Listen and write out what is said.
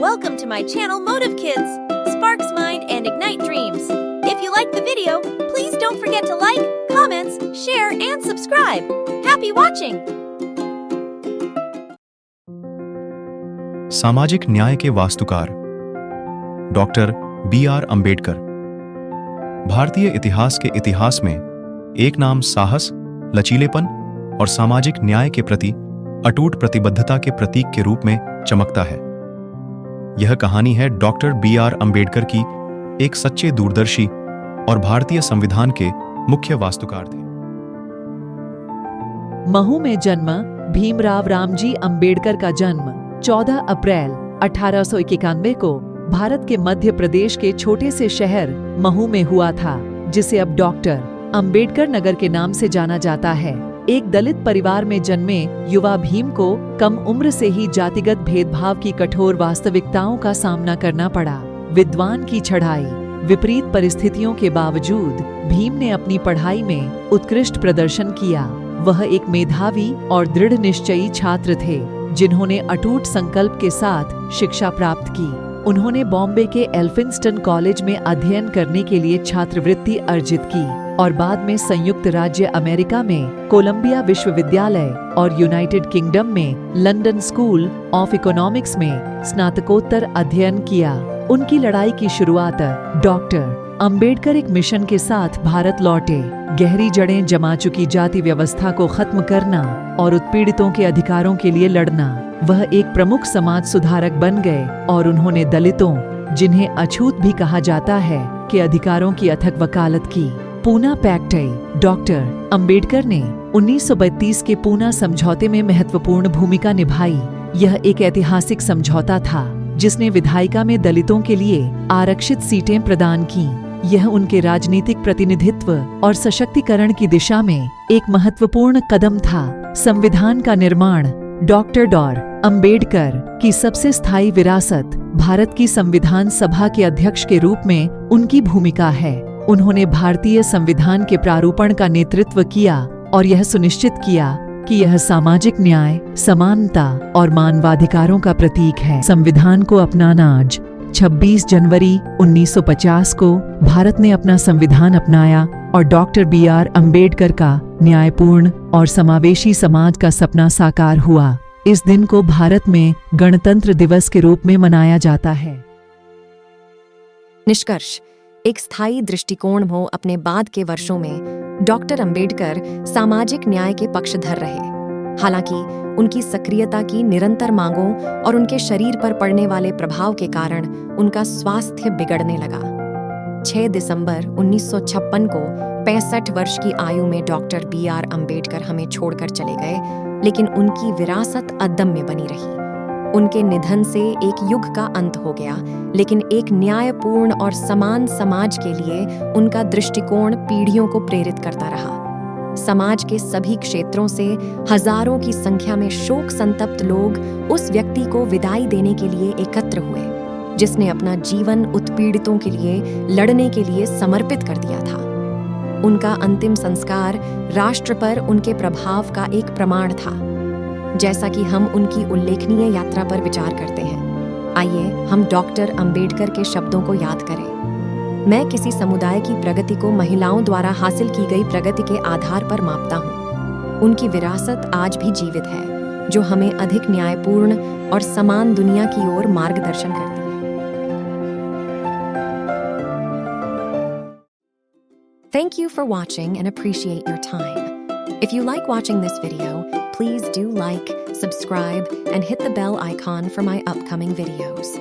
Welcome to my channel Motive Kids, Sparks Mind and Ignite Dreams. If you like the video, please don't forget to like, comments, share and subscribe. Happy watching! सामाजिक न्याय के वास्तुकार doctor B.R. Ambedkar. भारतीय इतिहास के इतिहास में एक नाम साहस, लचीलेपन और सामाजिक न्याय के प्रति अटूट प्रतिबद्धता के प्रतीक के रूप में चमकता है। यह कहानी है डॉक्टर B.R. अम्बेडकर की, एक सच्चे दूरदर्शी और भारतीय संविधान के मुख्य वास्तुकार थे। महू में जन्म भीमराव रामजी अंबेडकर का जन्म 14 अप्रैल 1891 को भारत के मध्य प्रदेश के छोटे से शहर महू में हुआ था, जिसे अब डॉक्टर अंबेडकर नगर के नाम से जाना जाता है। एक दलित परिवार में जन्मे युवा भीम को कम उम्र से ही जातिगत भेदभाव की कठोर वास्तविकताओं का सामना करना पड़ा। विद्वान की चढ़ाई, विपरीत परिस्थितियों के बावजूद भीम ने अपनी पढ़ाई में उत्कृष्ट प्रदर्शन किया। वह एक मेधावी और दृढ़ निश्चयी छात्र थे, जिन्होंने अटूट संकल्प के साथ शिक्षा प्राप्त की। उन्होंने बॉम्बे के एल्फिंस्टन कॉलेज में अध्ययन करने के लिए छात्रवृत्ति अर्जित की और बाद में संयुक्त राज्य अमेरिका में कोलंबिया विश्वविद्यालय और यूनाइटेड किंगडम में लंदन स्कूल ऑफ इकोनॉमिक्स में स्नातकोत्तर अध्ययन किया। उनकी लड़ाई की शुरुआत डॉक्टर अंबेडकर एक मिशन के साथ भारत लौटे। गहरी जड़ें जमा चुकी जाति व्यवस्था को खत्म करना और उत्पीड़ितों के अधिकारों के लिए लड़ना। वह एक प्रमुख समाज सुधारक बन गए और उन्होंने दलितों, जिन्हें अछूत भी कहा जाता है, के अधिकारों की अथक वकालत की। पूना पैक्ट। डॉक्टर अंबेडकर ने 1932 के पूना समझौते में महत्वपूर्ण भूमिका निभाई। यह एक ऐतिहासिक समझौता था, जिसने विधायिका में दलितों के लिए आरक्षित सीटें प्रदान की। यह उनके राजनीतिक प्रतिनिधित्व और सशक्तिकरण की दिशा में एक महत्वपूर्ण कदम था। संविधान का निर्माण। डॉक्टर अंबेडकर की सबसे स्थायी विरासत भारत की संविधान सभा के अध्यक्ष के रूप में उनकी भूमिका है। उन्होंने भारतीय संविधान के प्रारूपण का नेतृत्व किया और यह सुनिश्चित किया कि यह सामाजिक न्याय, समानता और मानवाधिकारों का प्रतीक है। संविधान को अपनाना। आज 26 जनवरी 1950 को भारत ने अपना संविधान अपनाया और डॉक्टर B.R. अम्बेडकर का न्यायपूर्ण और समावेशी समाज का सपना साकार हुआ। इस दिन को भारत में गणतंत्र दिवस के रूप में मनाया जाता है। निष्कर्ष। एक स्थायी दृष्टिकोण हो अपने बाद के वर्षों में डॉक्टर अंबेडकर सामाजिक न्याय के पक्षधर रहे। हालांकि उनकी सक्रियता की निरंतर मांगों और उनके शरीर पर पड़ने वाले प्रभाव के कारण उनका स्वास्थ्य बिगड़ने लगा। 6 दिसंबर 1956 को 65 वर्ष की आयु में डॉक्टर B.R. अम्बेडकर हमें छोड़कर चले गए, लेकिन उनकी विरासत अदम्य बनी रही। उनके निधन से एक युग का अंत हो गया, लेकिन एक न्यायपूर्ण और समान समाज के लिए उनका दृष्टिकोण पीढ़ियों को प्रेरित करता रहा। समाज के सभी क्षेत्रों से हजारों की संख्या में शोक संतप्त लोग उस व्यक्ति को विदाई देने के लिए एकत्र हुए, जिसने अपना जीवन उत्पीड़ितों के लिए लड़ने के लिए समर्पित कर दिया था। उनका अंतिम संस्कार राष्ट्र पर उनके प्रभाव का एक प्रमाण था। जैसा कि हम उनकी उल्लेखनीय यात्रा पर विचार करते हैं, आइए हम डॉक्टर अंबेडकर के शब्दों को याद करें। मैं किसी समुदाय की प्रगति को महिलाओं द्वारा हासिल की गई प्रगति के आधार पर मापता हूँ। उनकी विरासत आज भी जीवित है, जो हमें अधिक न्यायपूर्ण और समान दुनिया की ओर मार्गदर्शन करती है। Thank you for watching and appreciate your time. If you like watching this video, please do like, subscribe, and hit the bell icon for my upcoming videos.